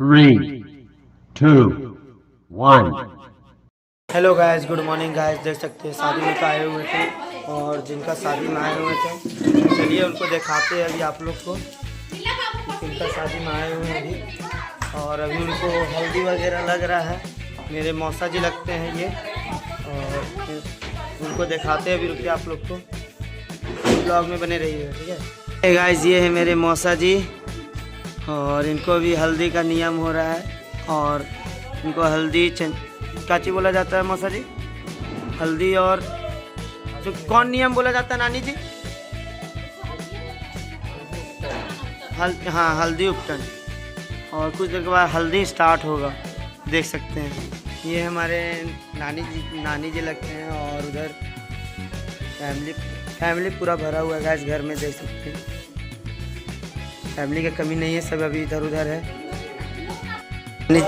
3, 2, 1. Hello guys, good morning guys. देख सकते हैं शादी में आए हुए थे और जिनका शादी में आए हुए थे, चलिए उनको दिखाते हैं अभी आप लोग को। जिनका शादी में आए हुए हैं अभी, और अभी उनको हल्दी वगैरह लग रहा है। मेरे मौसा जी लगते हैं ये, और उनको दिखाते हैं अभी। रुकिए, आप लोग को ब्लॉग में बने रहिए, ठीक है। hey गाइस, ये है मेरे मौसा जी और इनको भी हल्दी का नियम हो रहा है। और इनको हल्दी काची बोला जाता है मौसा जी? हल्दी और जो कौन नियम बोला जाता है नानी जी? हाँ, हल्दी उपटन। और कुछ देर के बाद हल्दी स्टार्ट होगा, देख सकते हैं। ये हमारे नानी जी लगते हैं और उधर फैमिली पूरा भरा हुआ है गाइस घर में, देख सकते हैं। फैमिली की कमी नहीं है, सब अभी इधर उधर है। नानी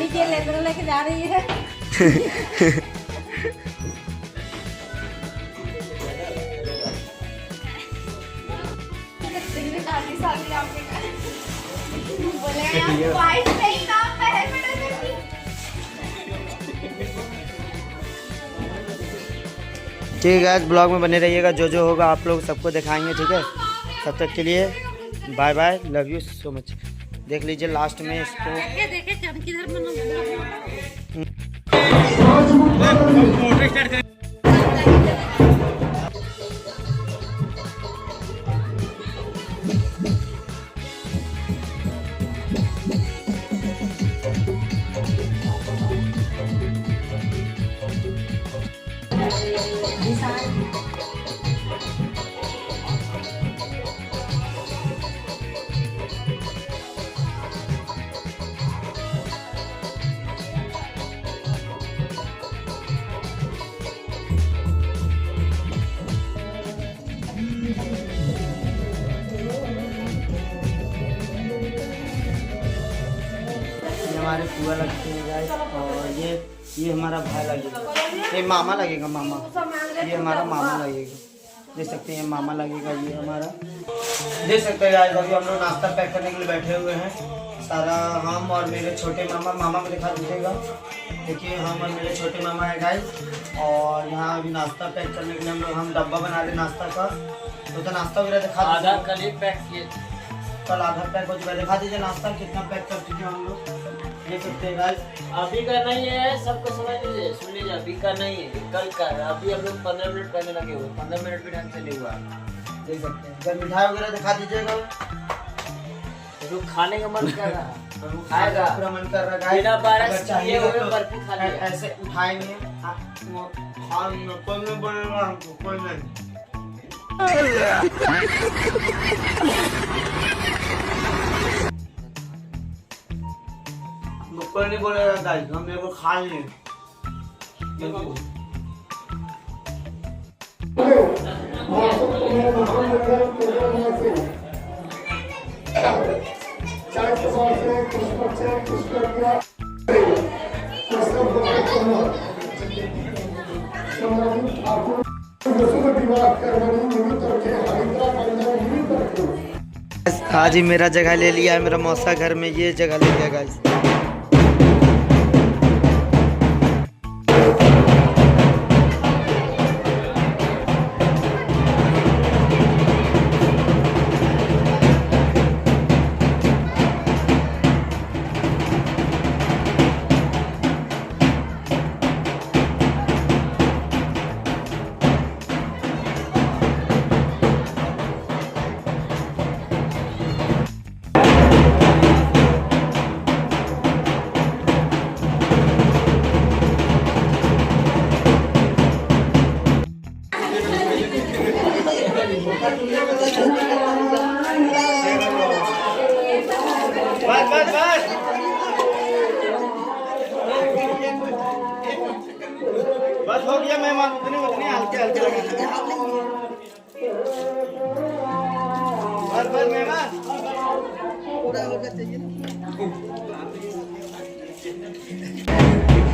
जी लेके जा रही है। ठीक है गाइस, ब्लॉग में बने रहिएगा। जो जो होगा आप लोग सबको दिखाएंगे, ठीक है। तब तक के लिए bye bye, love you so much. देख लीजिए लास्ट में इसको। हमारे फुआ लगते हैं गाइस, और ये हमारा भाई लगेगा, ये मामा लगेगा, मामा। ये हमारा मामा लगेगा, देख सकते हैं, मामा लगेगा ये हमारा। देख सकते हैं गाइस, अभी हम लोग नाश्ता पैक करने के लिए बैठे हुए हैं सारा। हम और मेरे छोटे मामा को दिखा दीजिएगा। देखिए, हम और मेरे छोटे मामा है गाइस, और यहाँ अभी नाश्ता पैक करने के लिए हम डब्बा बना रहे नाश्ता का। तो नाश्ता वगैरह दिखा, आधा कल ही पैक किए, कल आधा पैक हो चुका है। दिखा दीजिए नाश्ता कितना पैक कर चुके हैं हम लोग, देख सकते हैं गाइस। अभी का नहीं है, सबको समझ लीजिए, सुन लीजिए। अभी का नहीं है, कल का है। अभी हम लोग 15 मिनट पहले लगे हुए, 15 मिनट भी ढंग से नहीं हुआ, देख सकते हैं। जब मिठाई वगैरह दिखा दीजिएगा, तो खाने का मन कर रहा है तो खाएगा, पूरा मन कर रहा है। बिना बारिश चाहिए हुए बर्फी खा लिया। ऐसे उठाएंगे, कोई नहीं बोलेगा हमको, कोई नहीं। कोई नहीं बोलेगा गाइस, हम मेरे को खा लिए। आज ही मेरा जगह ले लिया है मेरा मौसा घर में, ये जगह ले लिया गाइस। बस हो गया मेहमान, उतने हल्के हल्के लगाना। बस मेहमान पूरा हल्का चाहिए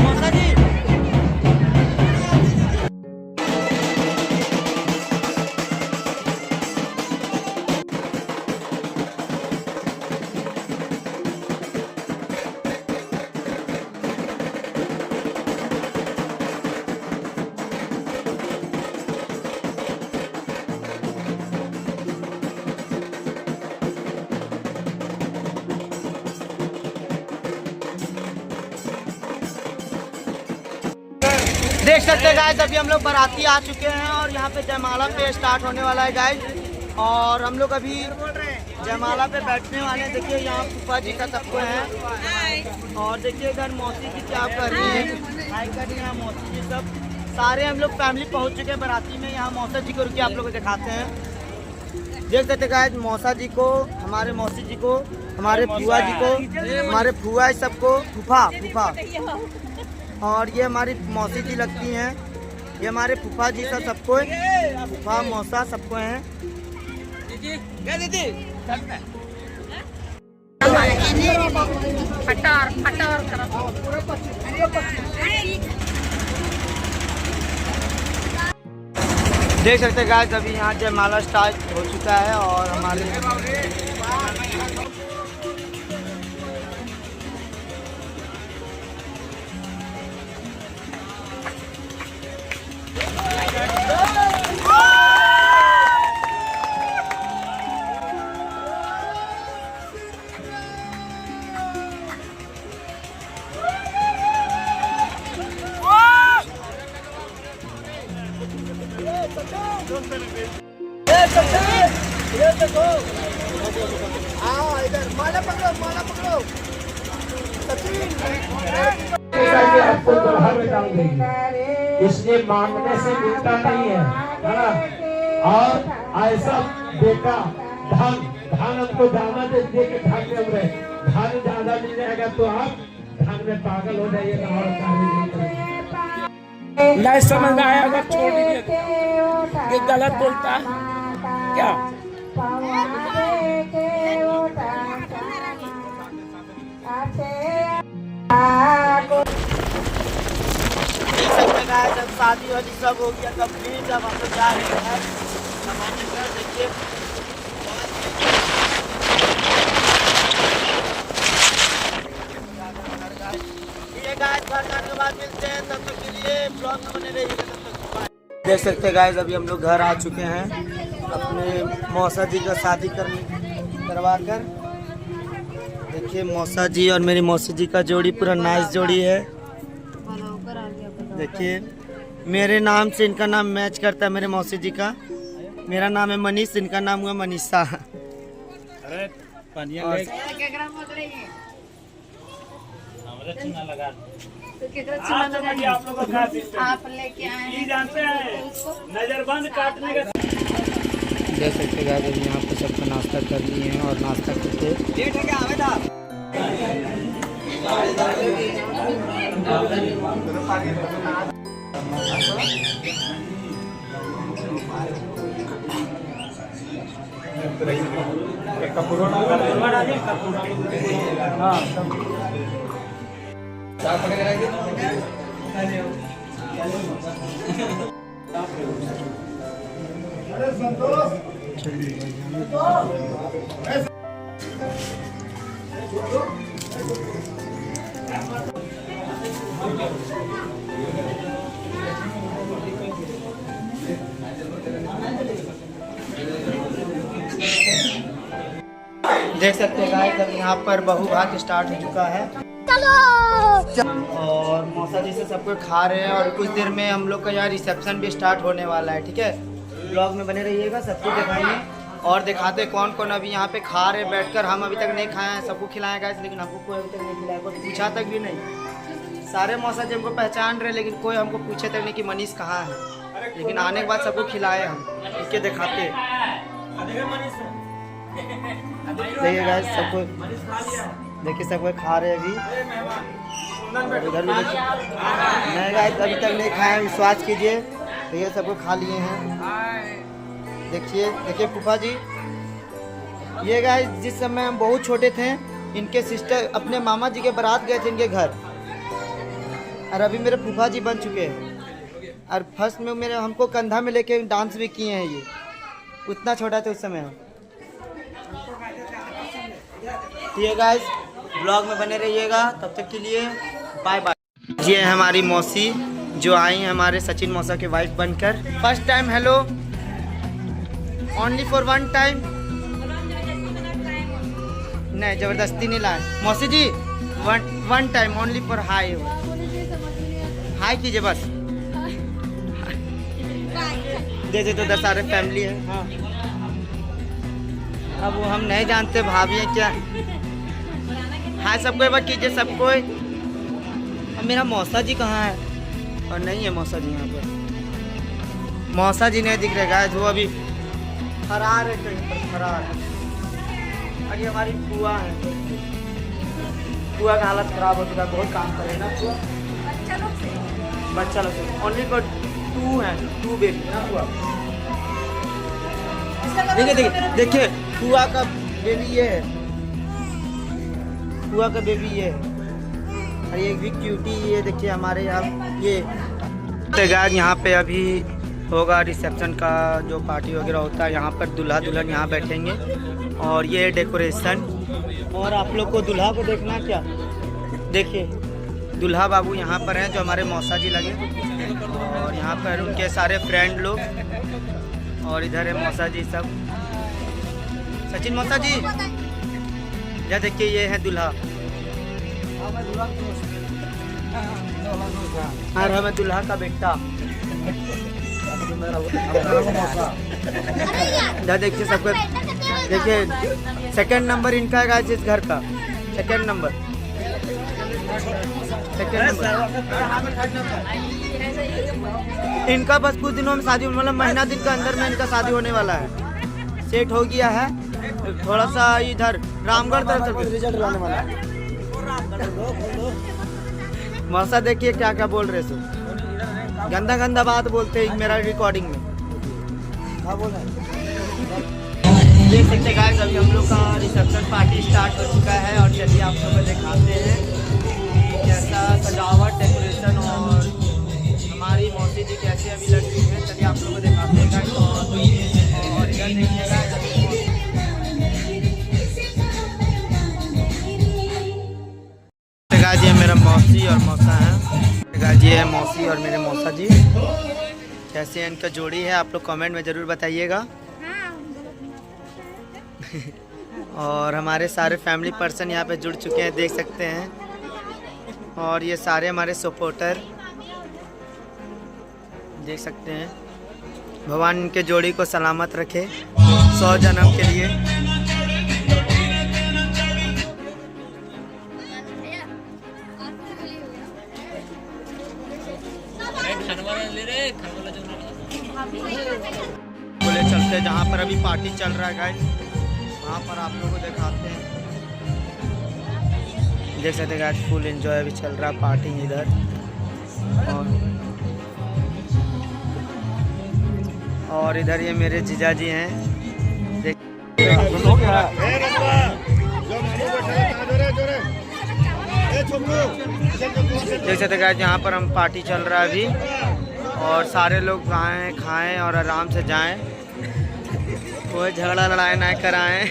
मौसा जी। देख सकते हैं गाइस, अभी हम लोग बाराती आ चुके हैं और यहाँ पे जयमाला पे स्टार्ट होने वाला है गाइस। और हम लोग अभी जयमाला पे बैठने वाले हैं। देखिए यहाँ फूफा जी का सबको है और देखिए इधर मौसी जी क्या कर रही है, हाई कर रही है मौसी जी सब। सारे हम लोग फैमिली पहुँच चुके हैं बाराती में। यहाँ मौसा जी को रुके आप लोग को दिखाते हैं। देख सकते गाइस, मौसा जी को, हमारे मौसी जी को, हमारे फुआ जी को, हमारे फुआ सबको, फूफा फूफा, और ये हमारी मौसी जी लगती हैं। ये हमारे फूफा जी का सबको, फूफा मौसा सबको हैं। देख सकते हैं गाइस, अभी यहाँ जयमाला स्टार्ट हो चुका है और हमारे माला पकड़ो, माला पकड़ो। आपको बाहर निकाल देंगे, इसलिए मांगने से मिलता नहीं है ना। और ऐसा बेटा धन हमको दाना दे के धन में रहे, धन ज्यादा मिल जाएगा तो आप धन में पागल हो जाइएगा और कार्य नहीं करेंगे। नहीं समझ में आया अगर छोड़ दीजिए, ये गलत बोलता है क्या? देख सकते हैं गाइस, जब शादी वादी सब हो गया कंप्लीट, जब हम लोग जा रहे हैं देखिए। ये गाइस घर जाने के बाद मिलते हैं, तब तक के लिए ब्लॉग में बने रहिएगा। तब तक देख सकते हैं गाइस, अभी हम लोग घर आ चुके हैं अपने मौसा जी का शादी करवा कर। देखिए मौसा जी और मेरी मौसी जी का जोड़ी पूरा नाइस जोड़ी है। देखिए मेरे नाम से इनका नाम मैच करता है, मेरे मौसी जी का। मेरा नाम है मनीष, इनका नाम हुआ मनीषा। अरे आप लेके आए जानते हैं नजरबंद काटने का। देख सकते हैं गाइस, यहाँ पे सबका नाश्ता कर लिए हैं और नाश्ता करके देख सकते हैं गाइस, अब यहाँ पर बहु भात स्टार्ट हो चुका है और मौसा जी से सब कुछ खा रहे हैं और कुछ देर में हम लोग का यहाँ रिसेप्शन भी स्टार्ट होने वाला है। ठीक है, ब्लॉग में बने रहिएगा, सब कुछ दिखाएंगे और दिखाते कौन कौन अभी यहाँ पे खा रहे हैं बैठकर। हम अभी तक नहीं खाए हैं, सबको खिलाए गाइस, लेकिन हमको कोई अभी तक नहीं खिलाया, कोई पूछा तक भी नहीं। सारे मौसा जी हमको पहचान रहे लेकिन कोई हमको पूछे तक नहीं कि मनीष कहाँ है, लेकिन आने के बाद सबको खिलाए हम, इसके दिखाते। देखिए गाइस, सबको देखिए, सब कोई खा रहे हैं अभी। उधर भी नहीं गाइस, अभी तक नहीं खाए, विश्वास कीजिए। देखिए सबको खा लिए हैं। देखिए देखिए फूफा जी, ये गाइस जिस समय हम बहुत छोटे थे, इनके सिस्टर अपने मामा जी के बारात गए थे इनके घर, और अभी मेरे फूफा जी बन चुके हैं। और फर्स्ट में मेरे हमको कंधा में लेके डांस भी किए हैं। ये उतना छोटा थे उस समय हम। ठीक है गाइस, ब्लॉग में बने रहिएगा, तब तक के लिए बाय बाय। ये है हमारी मौसी जो आई हैं हमारे सचिन मौसा के वाइफ बनकर। First time hello, only for one time. नहीं जबरदस्ती नहीं लाए मौसी ji, one time only for hi. Hi कीजिए बस। जैसे तो उधर सारे फैमिली है। हाँ अब वो हम नहीं जानते भाभी है क्या। हाँ सबको एक बार कीजिए सबको। अब मेरा मौसा जी कहाँ है? और नहीं है मौसा जी यहाँ पर। मौसा जी नहीं दिख रहे गाइस, वो अभी फरार है कहीं पर, फरार। और ये हमारी बुआ है। बुआ का हालत खराब हो चुका है, बहुत काम करे ना बुआ। बच्चा लोग ओनली को 2 हैं, 2 बेबी ना बुआ। देखिए देखिए देखिए बुआ का बेबी ये है, बुआ का बेबी ये है। और ये भी क्यूटी ये देखिए हमारे यहाँ ये। गाइस यहाँ पे अभी होगा रिसेप्शन का जो पार्टी वगैरह होता है। यहाँ पर दूल्हा दुल्हन यहाँ बैठेंगे और ये डेकोरेशन। और आप लोग को दूल्हा को देखना क्या, देखिए दूल्हा बाबू यहाँ पर हैं जो हमारे मौसा जी लगे। और यहाँ पर उनके सारे फ्रेंड लोग। और इधर है मौसा जी सब, सचिन मौसा जी। या देखिए ये है दूल्हा और हमें दूल्हा का बेटा। देखिए सबको देखिए, सेकंड नंबर इनका है गाइस इस घर का। सेकंड नंबर इनका बस कुछ दिनों में शादी, मतलब महीना दिन के अंदर में इनका शादी होने वाला है। सेट हो गया है। थोड़ा सा इधर रामगढ़ तरफ रिजल्ट लाने वाला है। मौसा देखिए क्या क्या बोल रहे सो, गंदा गंदा बात बोलते हैं मेरा रिकॉर्डिंग में। देख सकते हैं गाइस अभी हम लोग का रिसेप्शन पार्टी स्टार्ट हो चुका है। और चलिए आप लोगों को दिखाते हैं कैसा सजावट डेकोरेशन और हमारी मौसी जी कैसे अभी लड़की है। चलिए आप लोगों को दिखाते हैं गाइस। और इधर देखिएगा गाइस ये मेरा मौसी और मौसा है। गाइस ये है मौसी और मेरे मौसा जी। कैसे इनका जोड़ी है आप लोग कमेंट में ज़रूर बताइएगा। और हमारे सारे फैमिली पर्सन यहाँ पे जुड़ चुके हैं, देख सकते हैं। और ये सारे हमारे सपोर्टर देख सकते हैं। भगवान इनके जोड़ी को सलामत रखे 100 जन्म के लिए। बोले चलते जहाँ पर अभी पार्टी चल रहा है गाइस, वहाँ पर आप लोगों को दिखाते हैं। देख सकते हैं गाइस फुल एंजॉय अभी चल रहा है पार्टी इधर। और इधर ये मेरे जीजा जी हैं। देख सकते गाइस यहाँ पर हम पार्टी चल रहा है अभी। और सारे लोग आए खाएं और आराम से जाएं, कोई झगड़ा लड़ाई ना कराएं।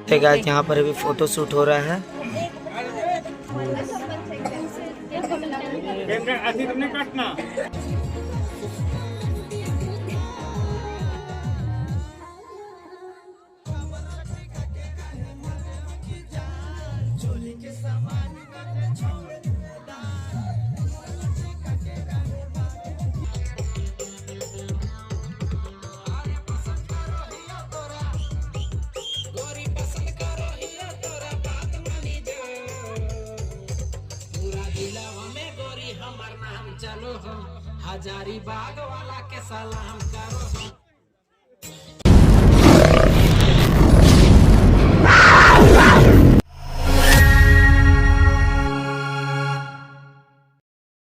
तो गाइस यहाँ पर अभी फोटो शूट हो रहा है। हजारी बाग वाला के सलाम करो।